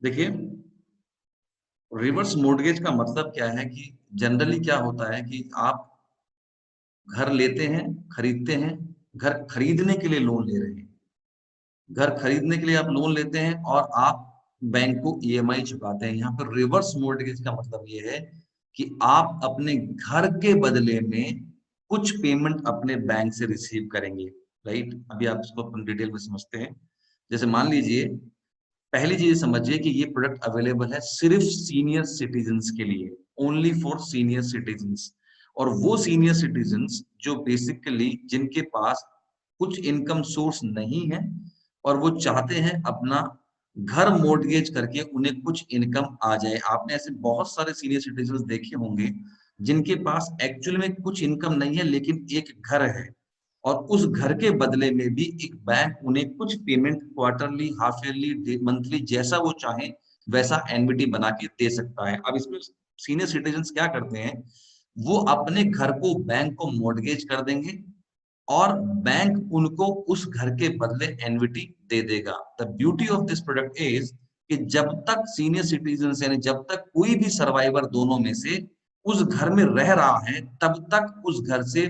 देखिए, reverse mortgage का मतलब क्या है कि जनरली क्या होता है कि आप घर लेते हैं, खरीदते हैं, घर खरीदने के लिए लोन ले रहे हैं। घर खरीदने के लिए आप लोन लेते हैं और आप बैंक को ईएमआई चुकाते हैं। यहाँ पर रिवर्स मॉर्गेज का मतलब ये है कि आप अपने घर के बदले में कुछ पेमेंट अपने बैंक से रिसीव करेंगे, राइट? अभी आप इसको अपन डिटेल में समझते हैं। जैसे मान लीजिए, पहली चीज समझिए कि ये प्रोडक्ट अवेलेबल है सिर्फ सीनियर सिटीजन्स के लिए, ओनली फॉर सीनियर सिटीजन्स। और वो सीनियर सिटीजन्स जो बेसिकली जिनके पास कुछ इनकम सोर्स नहीं है और वो चाहते हैं अपना घर मॉर्टगेज करके उन्हें कुछ इनकम आ जाए। आपने ऐसे बहुत सारे सीनियर सिटीजन्स देखे होंगे जिनके पास एक्चुअली में कुछ इनकम नहीं है लेकिन एक घर है, और उस घर के बदले में भी एक बैंक उन्हें कुछ payment quarterly, half yearly, monthly, जैसा वो चाहे वैसा एनविटी बना के दे सकता है। अब इसमें सीनियर सिटीजन्स क्या करते हैं, वो अपने घर को बैंक को मॉर्टगेज कर देंगे और बैंक उनको उस घर के बदले एनविटी दे देगा। The beauty of this product is कि जब तक सीनियर सिटीजन्स यानी जब तक कोई भी सर्वाइवर दोनों में से उस घर में रह रहा है तब तक उस घर से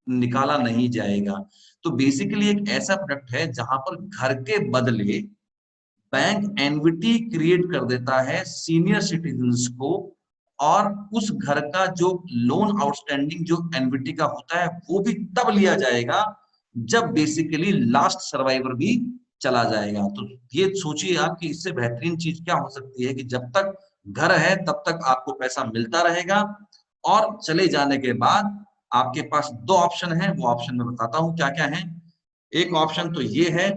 निकाला नहीं जाएगा। तो बेसिकली एक ऐसा प्रोडक्ट है जहां पर घर के बदले बैंक एनविटी क्रिएट कर देता है सीनियर सिटीजन्स को, और उस घर का जो लोन आउटस्टैंडिंग जो एनविटी का होता है वो भी तब लिया जाएगा जब बेसिकली लास्ट सर्वाइवर भी चला जाएगा। तो ये सोचिए आप कि इससे बेहतरीन चीज क्या हो सकती है कि जब तक घर है तब तक आपको पैसा मिलता रहेगा, और चले जाने के बाद आपके पास दो ऑप्शन है। वो ऑप्शन मैं बताता हूं क्या क्या है। एक ऑप्शन तो ये है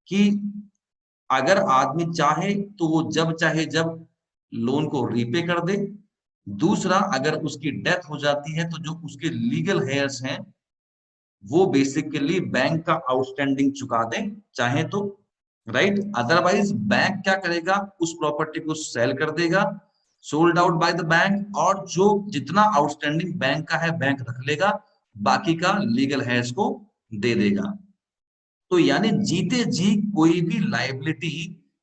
कि अगर आदमी चाहे तो वो जब चाहे जब लोन को रीपे कर दे। दूसरा, अगर उसकी डेथ हो जाती है तो जो उसके लीगल हेयर्स हैं वो बेसिकली बैंक का आउटस्टैंडिंग चुका दें चाहे तो, राइट? अदरवाइज बैंक क्या करेगा, उस प्रॉपर्टी को सेल कर देगा, sold out by the bank, और जो जितना आउटस्टैंडिंग बैंक का है बैंक रख लेगा, बाकी का लीगल हेयर्स को दे देगा। तो यानी जीते जी कोई भी लायबिलिटी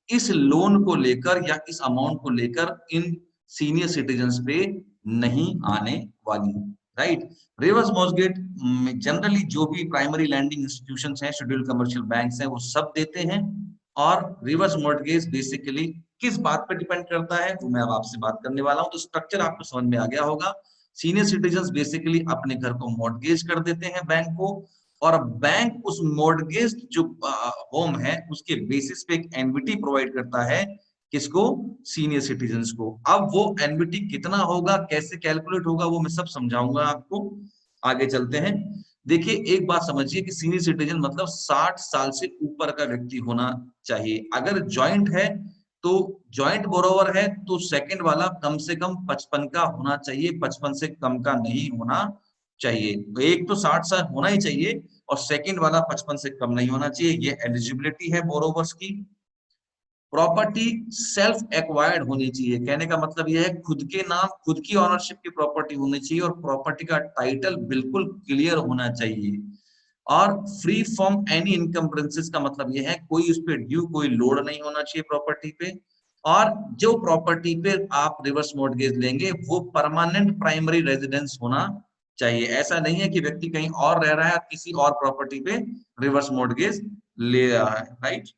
इस लोन को लेकर या इस अमाउंट को लेकर इन सीनियर सिटीजन्स पे नहीं आने वाली, राइट? रिवर्स मॉर्गेज जनरली जो भी प्राइमरी लैंडिंग इंस्टीट्यूशंस हैं, शेड्यूल्ड कमर्शियल बैंक्स हैं, वो सब देते हैं। और रिवर्स मॉर्गेज बेसिकली किस बात पे डिपेंड करता है वो मैं अब आपसे बात करने वाला हूं। तो स्ट्रक्चर आपको समझ में आ गया होगा। सीनियर सिटीजन्स बेसिकली अपने घर को मॉर्गेज कर देते हैं बैंक को, और बैंक उस मॉर्गेज जो होम है उसके बेसिस पे एक एनविटी प्रोवाइड करता है किसको, सीनियर सिटीजन्स को। अब वो एनविटी कितना होगा, कैसे कैलकुलेट होगा, वो मैं सब समझाऊंगा आपको। आगे चलते हैं। देखिए, एक बात समझिए कि सीनियर सिटीजन मतलब 60 साल से ऊपर का व्यक्ति होना चाहिए। अगर जॉइंट है तो जॉइंट बोरोवर है तो सेकंड वाला कम से कम 55 का होना चाहिए, 55 से कम का नहीं होना चाहिए। तो एक तो 60 साल होना ही चाहिए और सेकंड वाला 55 से कम नहीं होना चाहिए। ये एलिजिबिलिटी है बोरोवर्स की। प्रॉपर्टी सेल्फ एक्वायर्ड होनी चाहिए। कहने का मतलब यह है खुद के नाम, खुद की ऑनरशिप की प्रॉपर्टी होनी चाहिए, और प्रॉपर्टी का टाइटल बिल्कुल क्लियर होना चाहिए। और फ्री फ्रॉम एनी इनकम्बरेंसेस का मतलब यह है कोई उस पर ड्यू, कोई लोड नहीं होना चाहिए प्रॉपर्टी पे। और जो प्रॉपर्टी पे आप रिवर्स मॉर्गेज लेंगे वो परमानेंट प्राइमरी रेजिडेंस होना चाहिए। ऐसा नहीं है कि व्यक्ति कहीं और रह रहा है, किसी और प्रॉपर्टी पे रिवर्स मॉर्गेज ले रहा है, राइट?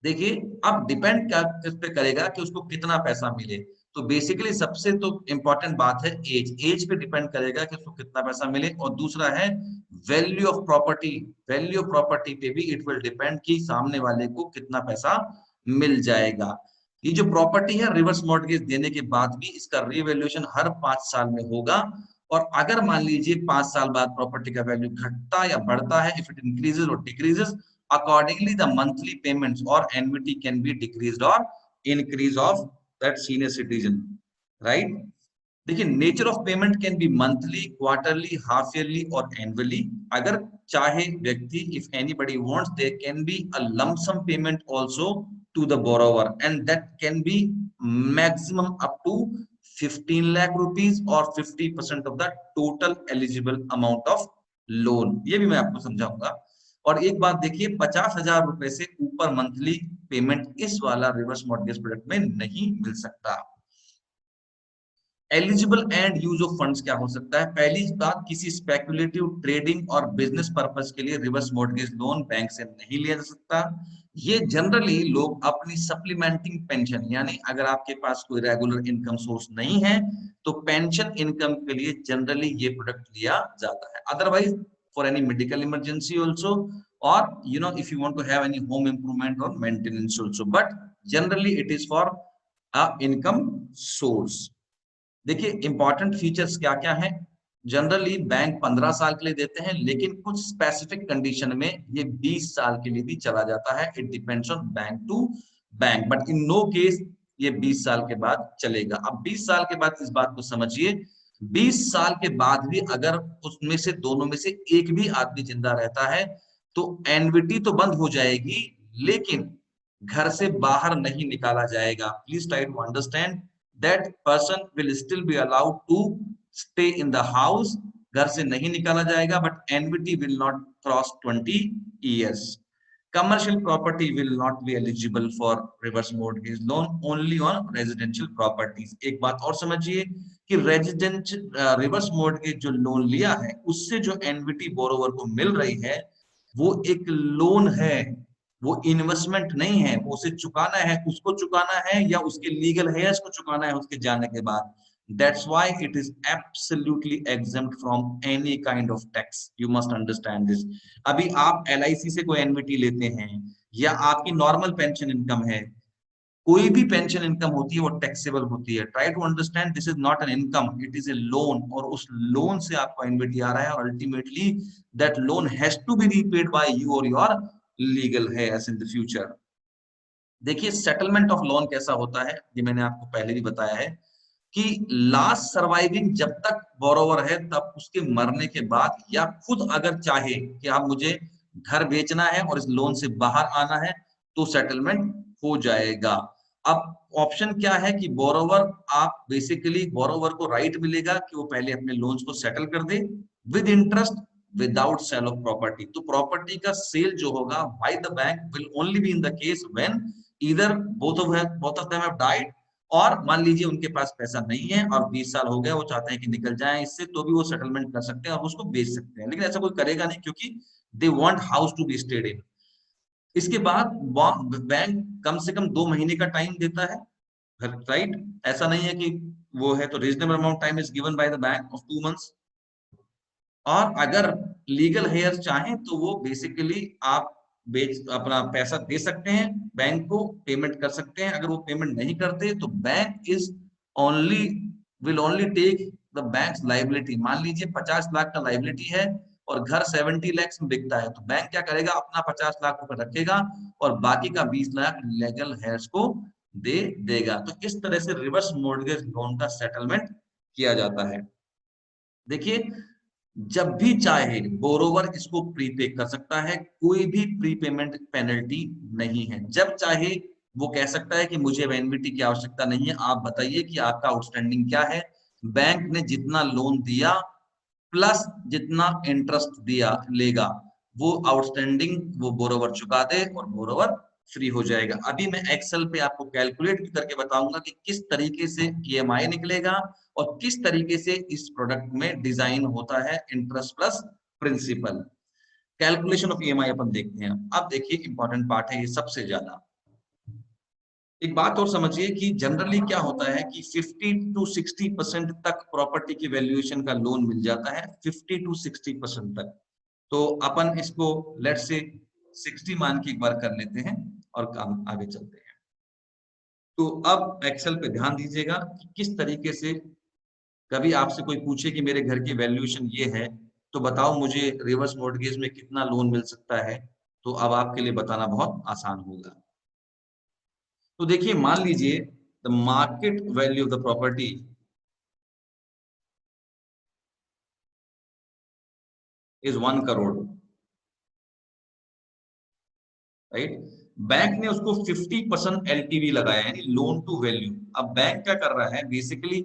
देखिए, अब डिपेंड क्या किस पे करेगा कि उसको कितना पैसा मिले। तो बेसिकली सबसे तो इंपॉर्टेंट बात है एज। एज पे डिपेंड करेगा कि उसको कितना पैसा मिले। और दूसरा है value of property. Value of property पे भी इट विल डिपेंड कि सामने वाले को कितना पैसा मिल जाएगा। ये जो प्रॉपर्टी है रिवर्स मॉर्गेज देने के बाद भी इसका रीवैल्यूएशन हर 5 साल में होगा। और अगर मान लीजिए 5 साल बाद प्रॉपर्टी का वैल्यू घटता या बढ़ता है, इफ इट इंक्रीजेस और decreases, accordingly the monthly payments or annuity can be decreased or increase of that senior citizen, right? देखिए, nature of payment can be monthly, quarterly, half yearly और annually. अगर चाहे व्यक्ति, if anybody wants, there can be a lump sum payment also to the borrower and that can be maximum up to 15 lakh rupees और 50% of the total eligible amount of loan. ये भी मैं आपको समझाऊंगा। और एक बात देखिए, 50,000 रुपए से ऊपर मंथली पेमेंट इस वाला रिवर्स मॉर्गेज प्रोडक्ट में नहीं मिल सकता। Eligible and use of funds क्या हो सकता है? पहली बात, किसी स्पेकुलेटिव ट्रेडिंग और बिजनेस पर्पस के लिए रिवर्स मॉर्गेज लोन बैंक से नहीं लिया जा सकता। ये जनरली लोग अपनी सप्लीमेंटिंग पेंशन, यानी अगर आपके पास कोई रेगुलर इनकम सोर्स नहीं है तो पेंशन इनकम के लिए जनरली ये प्रोडक्ट लिया जाता है। Otherwise for any medical emergency also, और if you want to have any home improvement or maintenance also, but generally it is for a income source। देखिए इंपॉर्टेंट फीचर्स क्या क्या है। जनरली बैंक 15 साल के लिए देते हैं, लेकिन कुछ स्पेसिफिक कंडीशन में ये 20 साल के लिए भी चला जाता है। It depends on bank to bank, but in no case ये 20 साल के बाद चलेगा। अब 20 साल के बाद इस बात को समझिए, 20 साल के बाद भी अगर उसमें से दोनों में से एक भी आदमी जिंदा रहता है तो एनविटी तो बंद हो जाएगी, लेकिन घर से बाहर नहीं निकाला जाएगा। Please try to understand, that person will still be allowed to stay in the house। घर से नहीं निकाला जाएगा, but NVT will not cross 20 years। Commercial property will not be eligible for reverse mortgage loan, only on residential properties। एक बात और समझिए कि रेजिडेंशियल रिवर्स mortgage जो लोन लिया है उससे जो NVT बोरोवर को मिल रही है वो एक लोन है, वो इन्वेस्टमेंट नहीं है। वो उसे चुकाना है, उसको चुकाना है या उसके लीगल हेयर्स को चुकाना है उसके जाने के बाद। That's why it is absolutely exempt from any kind of tax। You must understand this। अभी आप LIC से कोई एनविटी लेते हैं या आपकी नॉर्मल पेंशन इनकम है, कोई भी पेंशन इनकम होती है वो टैक्सेबल होती है। Try to understand, this is not an income, it is a loan, और उस लोन से आपको एनविटी आ रहा है, और ultimately that loan has to be repaid by you और your legal heirs in the future. देखिए सेटलमेंट ऑफ लोन कैसा होता है, ये मैंने आपको पहले भी बताया है कि लास्ट सर्वाइविंग जब तक बोरोवर है तब उसके मरने के बाद, या खुद अगर चाहे कि आप मुझे घर बेचना है और इस लोन से बाहर आना है तो सेटलमेंट हो जाएगा। अब ऑप्शन क्या है कि बोरोवर, आप बेसिकली बोरोवर को राइट मिलेगा कि वो पहले अपने लोन्स को सेटल कर दे with interest without sale of property. तो प्रॉपर्टी का सेल जो होगा by the bank will only be in the case when either both of them have died, और मान लीजिए उनके पास पैसा नहीं है और 20 साल हो गए, वो चाहते हैं कि निकल जाएं इससे, तो भी वो सेटलमेंट कर सकते हैं और उसको बेच सकते हैं। लेकिन ऐसा कोई करेगा नहीं क्योंकि they want house to be stayed in. इसके बाद बैंक कम से कम 2 महीने का टाइम देता है, राइट? ऐसा नहीं है कि वो है तो reasonable amount time is given by the bank of 2 months. और अगर लीगल हेयर चाहें तो वो बेसिकली आप बेच अपना पैसा दे सकते हैं बैंक को, पेमेंट कर सकते हैं। अगर वो पेमेंट नहीं करते तो bank is only will only take the bank's liability. मान लीजिए 50 लाख का लायबिलिटी है और घर 70 लाख में बिकता है, तो बैंक क्या करेगा, अपना 50 लाख रुपए रखेगा और बाकी का 20 लाख लीगल हेयर्स को दे देगा। तो इस तरह से रिवर्स मॉर्गेज लोन का सेटलमेंट किया जाता है। देखिए जब भी चाहे बोरोवर इसको प्रीपे कर सकता है, कोई भी प्रीपेमेंट पेनल्टी नहीं है। जब चाहे वो कह सकता है कि मुझे एनविटी की आवश्यकता नहीं है, आप बताइए कि आपका आउटस्टैंडिंग क्या है, बैंक ने जितना लोन दिया प्लस जितना इंटरेस्ट दिया लेगा वो आउटस्टैंडिंग वो बोरोवर चुका दे और बोरोवर फ्री हो जाएगा। अभी मैं एक्सेल पे आपको कैलकुलेट भी करके बताऊंगा कि किस तरीके से ईएमआई निकलेगा और किस तरीके से इस प्रोडक्ट में डिजाइन होता है interest plus principal. Calculation of EMI अपन देखते हैं। अब देखिए इंपॉर्टेंट पार्ट है ये सबसे ज्यादा। एक बात और समझिए कि जनरली क्या होता है कि 50 to 60% तक प्रॉपर्टी की वैल्यूएशन का लोन मिल जाता है, 50 to 60% तक। तो अपन इसको लेट्स से 60 मान के एक बार कर लेते हैं और काम आगे चलते हैं। तो अब एक्सेल पे ध्यान दीजिएगा कि किस तरीके से कभी आपसे कोई पूछे कि मेरे घर की वैल्यूएशन ये है तो बताओ मुझे रिवर्स मॉर्गेज में कितना लोन मिल सकता है, तो अब आपके लिए बताना बहुत आसान होगा। तो देखिए मान लीजिए the market value of the property is 1 crore, right? Bank ने उसको 50% एलटीवी लगाया, यानी लोन टू वैल्यू। अब बैंक क्या कर रहा है, बेसिकली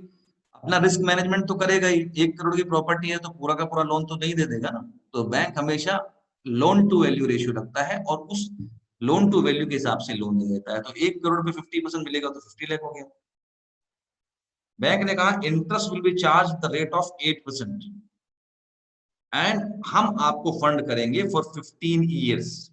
अपना रिस्क मैनेजमेंट तो करेगा ही। 1 करोड़ की प्रॉपर्टी है तो पूरा का पूरा लोन तो नहीं दे देगा ना, तो बैंक हमेशा लोन टू वैल्यू रेशियो रखता है और उस लोन टू वैल्यू के हिसाब से लोन दे देता है। तो 1 करोड़ पे 50% मिलेगा तो 50 लाख हो गया। बैंक ने कहा interest will be charge the rate of 8% and हम आपको फंड करेंगे फॉर 15 ईयर्स।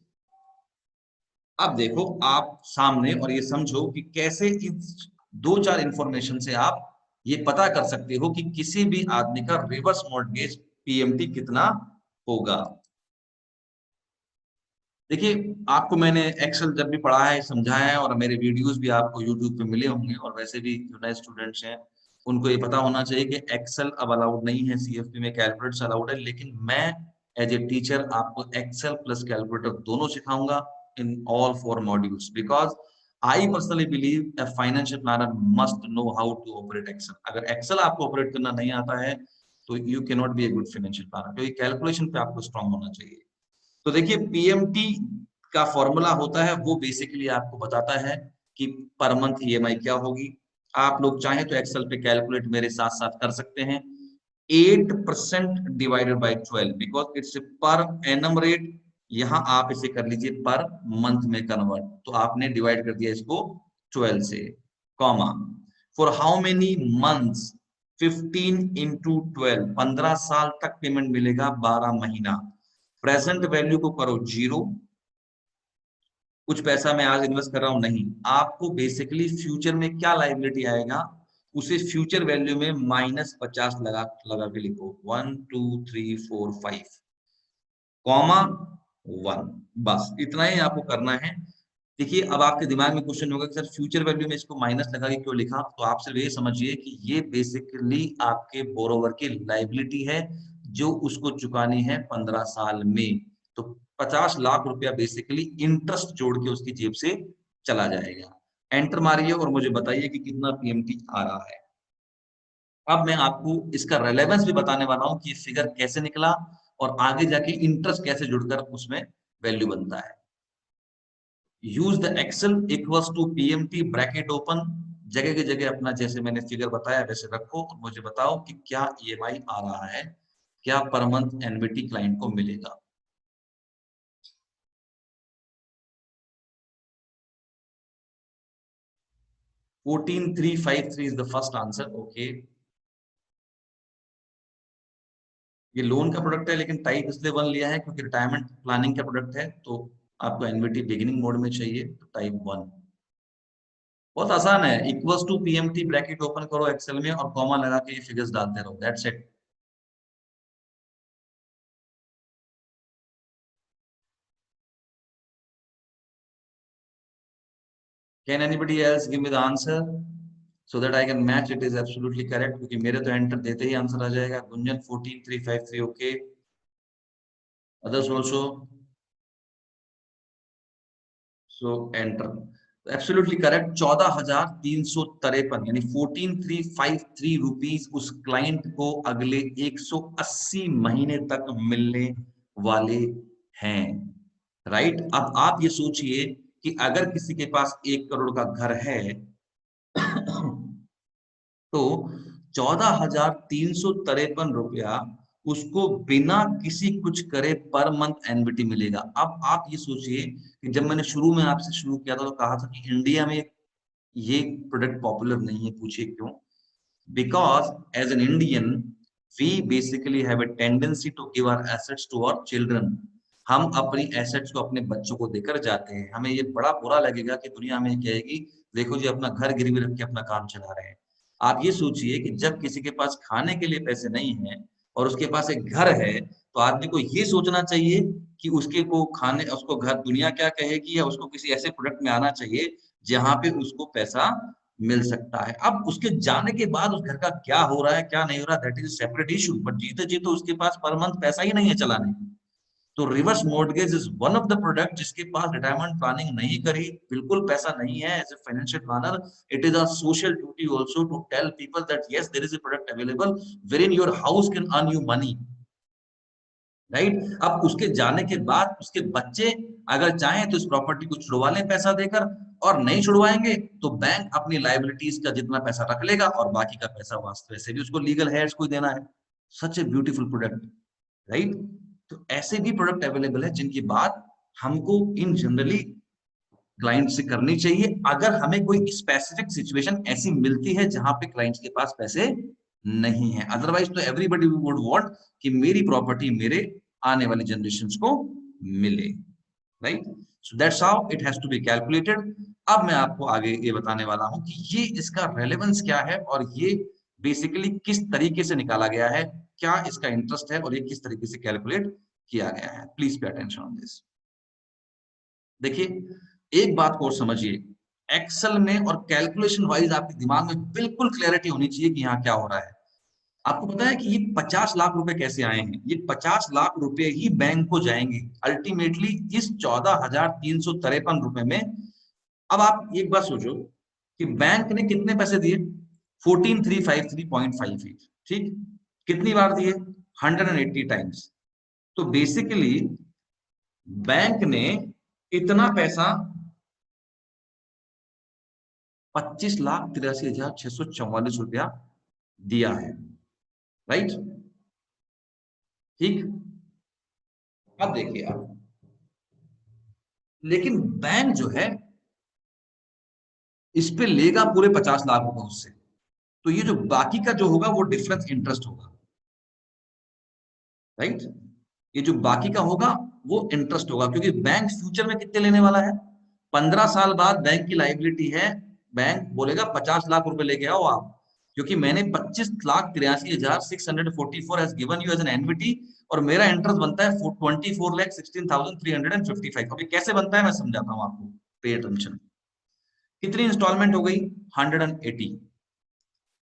अब देखो आप सामने और ये समझो कि कैसे इस 2-4 इंफॉर्मेशन से आप ये पता कर सकते हो कि किसी भी आदमी का रिवर्स मॉर्टगेज पीएमटी कितना होगा। देखिए आपको मैंने एक्सेल जब भी पढ़ा है, समझाया है, और मेरे वीडियोस भी आपको यूट्यूब पे मिले होंगे, और वैसे भी जो नए स्टूडेंट्स हैं उनको ये पता होना चाहिए कि एक्सेल अब अलाउड नहीं है, सीएफपी में कैलकुलेटर्स अलाउड है। लेकिन मैं एज ए टीचर आपको एक्सेल प्लस कैलकुलेटर दोनों सिखाऊंगा in all 4 modules, because I personally believe a financial planner must know how to operate Excel. अगर एक्सेल आपको ऑपरेट करना नहीं आता है तो you can not be a good financial planner, क्योंकि कैलकुलेशन पे आपको स्ट्रांग होना चाहिए। तो देखिए पीएमटी का फॉर्मूला होता है, वो बेसिकली आपको बताता है कि पर मंथ ईएमआई क्या होगी। आप लोग चाहें तो एक्सेल पे कैलकुलेट मेरे साथ साथ कर सकते हैं। 8% divided by 12 because it's per annum rate. यहां आप इसे कर लीजिए पर मंथ में कन्वर्ट, तो आपने डिवाइड कर दिया इसको 12 से, comma for how many months 15 into 12, 15 साल तक पेमेंट मिलेगा, 12 महीना। प्रेजेंट वैल्यू को करो 0, कुछ पैसा मैं आज इन्वेस्ट कर रहा हूं नहीं, आपको बेसिकली फ्यूचर में क्या लाइबिलिटी आएगा उसे फ्यूचर वैल्यू में -50 लगा लगा के लिखो, 1 2 3 4 5 कॉमा 1, बस इतना ही आपको करना है। देखिए अब आपके दिमाग में क्वेश्चन होगा कि सर फ्यूचर वैल्यू में इसको माइनस लगा के क्यों लिखा, तो आप सिर्फ ये समझिए कि ये बेसिकली आपके बोरोवर की लाइबिलिटी है जो उसको चुकानी है 15 साल में। तो 50 लाख रुपया बेसिकली इंटरेस्ट जोड़ के उसकी जेब से चला जाएगा। एंटर मारिए और मुझे बताइए कि कितना पीएमटी आ रहा है। अब मैं आपको इसका रेलेवेंस भी बताने वाला हूं कि ये फिगर कैसे निकला और आगे जाके इंटरेस्ट कैसे जुड़कर उसमें वैल्यू बनता है। Use the Excel equals to PMT bracket open, जगह की जगह अपना जैसे मैंने फिगर बताया वैसे रखो और मुझे बताओ कि क्या ईएमआई आ रहा है, क्या पर मंथ एनविटी क्लाइंट को मिलेगा। Fourteen three five three is the first answer. Okay, ये लोन का प्रोडक्ट है लेकिन टाइप इसलिए वन लिया है क्योंकि रिटायरमेंट प्लानिंग का प्रोडक्ट है, तो आपको एनविटी बिगिनिंग मोड में चाहिए तो टाइप वन। बहुत आसान है, equals to PMT bracket open करो एक्सेल में और कॉमा लगा के ये फिगर्स डालते रहो, that's it. Can anybody else give me the answer so that I can match it is absolutely correct, क्योंकि मेरे तो एंटर देते ही आंसर आ जाएगा। गुंजन 14353 ओके, अदर्स आल्सो, सो एंटर एब्सोल्युटली करेक्ट। 14,353 यानी 14,353 रुपीस उस क्लाइंट को अगले 180 महीने तक मिलने वाले हैं, राइट। अब आप ये सोचिए कि अगर किसी के पास 1 करोड़ का घर है तो 14,353 उसको बिना किसी कुछ करे पर मंथ एनविटी मिलेगा। अब आप ये सोचिए कि जब मैंने शुरू में आपसे शुरू किया था तो कहा था कि इंडिया में ये प्रोडक्ट पॉपुलर नहीं है, पूछिए क्यों। Because as an Indian we basically have a tendency to give our assets to our children. हम अपनी एसेट्स को अपने बच्चों को देकर जाते हैं। हमें ये बड़ा बुरा लगेगा कि दुनिया हमें कहेगी देखो जी अपना घर गिरवी रख के अपना काम चला रहे हैं। आप ये सोचिए कि जब किसी के पास खाने के लिए पैसे नहीं है और उसके पास एक घर है, तो आदमी को ये सोचना चाहिए कि उसके को खाने उसको घर दुनिया क्या कहेगी, या उसको किसी ऐसे प्रोडक्ट में आना चाहिए जहां पे उसको पैसा मिल सकता है। अब उसके जाने के बाद उस घर का क्या हो रहा है क्या नहीं हो रहा, that is separate issue, but जीते जी तो उसके पास पर मंथ पैसा ही नहीं है चलाने। तो reverse mortgage is one of the product जिसके पास रिटायरमेंट प्लानिंग नहीं करी, बिल्कुल पैसा नहीं है as a financial planner, it is a social duty also to tell people that yes there is a product available where in your house can earn you money, right. अब उसके जाने के बाद उसके बच्चे अगर चाहें तो इस प्रॉपर्टी को छुड़वा लें पैसा देकर, और नहीं छुड़वाएंगे तो बैंक अपनी लायबिलिटीज का जितना पैसा रख लेगा और बाकी का पैसा वास्तव से भी उसको लीगल हेयर्स को देना है। सच ए ब्यूटीफुल प्रोडक्ट, राइट। तो ऐसे भी प्रोडक्ट अवेलेबल है जिनकी बात हमको इन जनरली क्लाइंट से करनी चाहिए अगर हमें कोई स्पेसिफिक सिचुएशन ऐसी मिलती है जहां पे क्लाइंट्स के पास पैसे नहीं है। अदरवाइज तो एवरीबडी वुड वांट कि मेरी प्रॉपर्टी मेरे आने वाली जनरेशंस को मिले, right? So that's how it has to be calculated. अब मैं आपको आगे ये बताने वाला हूं कि ये इसका रेलेवेंस क्या है और ये बेसिकली किस तरीके से निकाला गया है, क्या इसका इंटरेस्ट है और ये किस तरीके से कैलकुलेट किया गया है। Please pay attention on this. देखिए एक बात को और समझिए, एक्सेल में और कैलकुलेशन वाइज आपके दिमाग में बिल्कुल क्लैरिटी होनी चाहिए कि यहाँ क्या हो रहा है। आपको पता है कि ये 50 लाख रुपए कैसे आए हैं? ये 50 लाख रुपए ही बैंक को जाएंगे अल्टीमेटली इस 14,353 रुपए में। अब आप एक बात सोचो कि बैंक ने कितने पैसे दिए? 14,353.58, ठीक? कितनी बार दिए? 180 टाइम्स। तो बेसिकली बैंक ने इतना पैसा 25,83,644 रुपया दिया है, राइट? ठीक। अब देखिए आप, लेकिन बैंक जो है इस पे लेगा पूरे 50 लाख रुपए उससे, तो ये जो बाकी का जो होगा वो डिफरेंस इंटरेस्ट होगा, राइट? ये जो बाकी का होगा वो इंटरेस्ट होगा, क्योंकि बैंक फ्यूचर में कितने लेने वाला है? 15 साल बाद बैंक की लाइबिलिटी है, बैंक बोलेगा 50 लाख रुपए लेके आओ आप, क्योंकि मैंने 25,83,644 has given you as an annuity और मेरा इंटरेस्ट बनता है 24,16,355। अभी कैसे बनता है मैं समझाता हूं आपको, पे अटेंशन। कितनी इंस्टॉलमेंट हो गई? 180।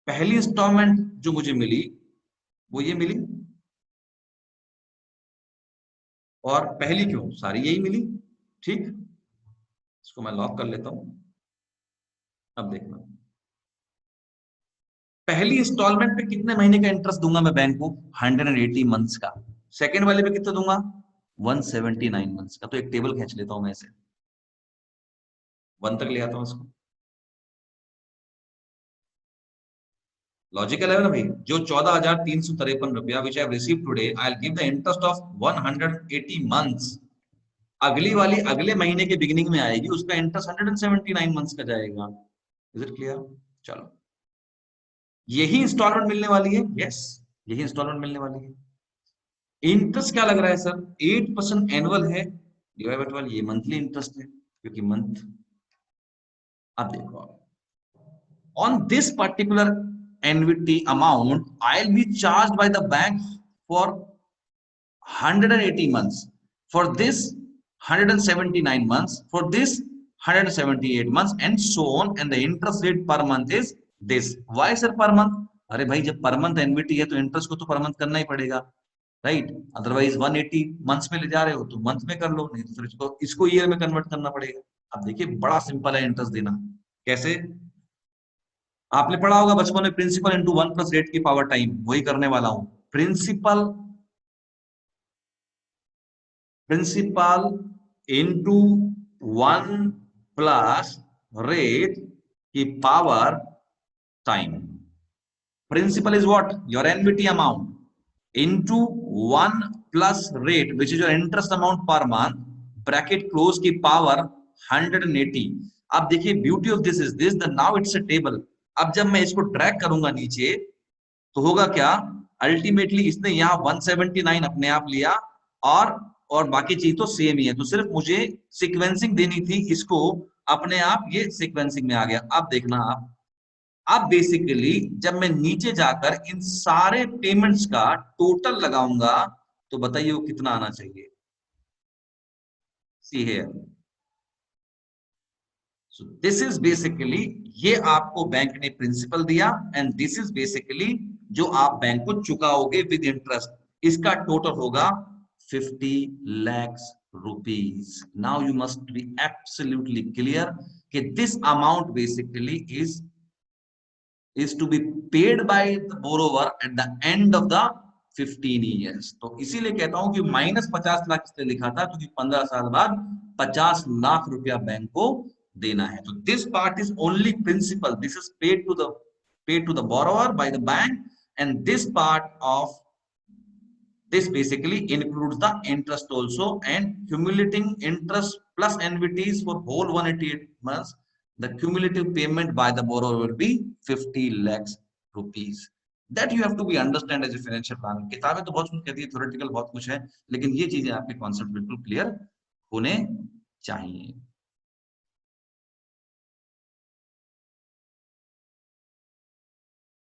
पहली इंस्टॉलमेंट जो मुझे मिली वो ये मिली, और पहली क्यों? सारी यही मिली, ठीक? इसको मैं लॉक कर लेता हूं। अब देखना, पहली इंस्टॉलमेंट पे कितने महीने का इंटरेस्ट दूंगा मैं बैंक को? 180 मंथ्स का। सेकेंड वाले पे कितना दूंगा? 179 मंथ्स का। तो एक टेबल खींच लेता हूं मैं इसे, 1 तक ले आता हूं इसको। लॉजिकल है ना भाई? जो 14,353 रुपया which I have received today, I will give the interest of 180 months. अगली वाली अगले महीने के बिगिनिंग में आएगी, उसका इंटरेस्ट 179 मंथ्स का जाएगा। Is it clear? चलो, यही इंस्टॉलमेंट मिलने वाली है। यस, यही इंस्टॉलमेंट मिलने वाली है। इंटरेस्ट क्या लग रहा है सर? 8% एनुअल है, डिवाइड बाय 12, ये मंथली इंटरेस्ट है क्योंकि मंथ। अब देखो, on this particular annuity amount, I'll be charged by the bank for 180 months, for this 179 months, for this 178 months, and so on, and the interest rate per month is this. Why sir per month? अरे भाई, जब per month एनविटी है तो interest को तो per month करना ही पड़ेगा, right? Otherwise 180 months में ले जा रहे हो तो मंथ में कर लो, नहीं तो फिर इसको ईयर में कन्वर्ट करना पड़ेगा। अब देखिए बड़ा सिंपल है इंटरेस्ट देना। कैसे? आपने पढ़ा होगा बचपन में, प्रिंसिपल इंटू 1 प्लस रेट की पावर टाइम, वही करने वाला हूं। प्रिंसिपल इंटू 1 प्लस रेट की power time. Principal is what? Your annuity amount into 1 plus rate which is your interest amount per month, bracket close की पावर 180। अब देखिए beauty of this is this, the now it's a table. अब जब मैं इसको drag करूंगा नीचे तो होगा क्या? अल्टीमेटली इसने यहाँ 179 अपने आप लिया और बाकी चीज तो सेम ही है, तो सिर्फ मुझे सीक्वेंसिंग देनी थी, इसको अपने आप ये सीक्वेंसिंग में आ गया। अब देखना आप, अब बेसिकली जब मैं नीचे जाकर इन सारे पेमेंट्स का टोटल लगाऊंगा तो बताइए वो कितना आना चाहिए? See here, so this is basically, ये आपको बैंक ने प्रिंसिपल दिया एंड दिस इज बेसिकली जो आप बैंक को चुकाओगे विद इंटरेस्ट, इसका टोटल होगा 50 lakhs rupees. Now you must be absolutely clear कि this amount basically is to be paid by the borrower at the end of the 15 years. तो इसीलिए कहता हूं कि -50 लाख इसलिए लिखा था क्योंकि 15 साल बाद 50 लाख रुपया बैंक को देना है। तो this part is only principal, this is paid to the borrower by the bank, and this part of this basically includes the interest also, and accumulating interest plus annuities for whole 188 months, the cumulative payment by the borrower will be 50 lakhs rupees. That you have to be understand as a financial planner. किताबें तो बहुत कुछ कहती है, theoretical बहुत कुछ है, लेकिन ये चीजें आपके कॉन्सेप्ट बिल्कुल क्लियर होने चाहिए।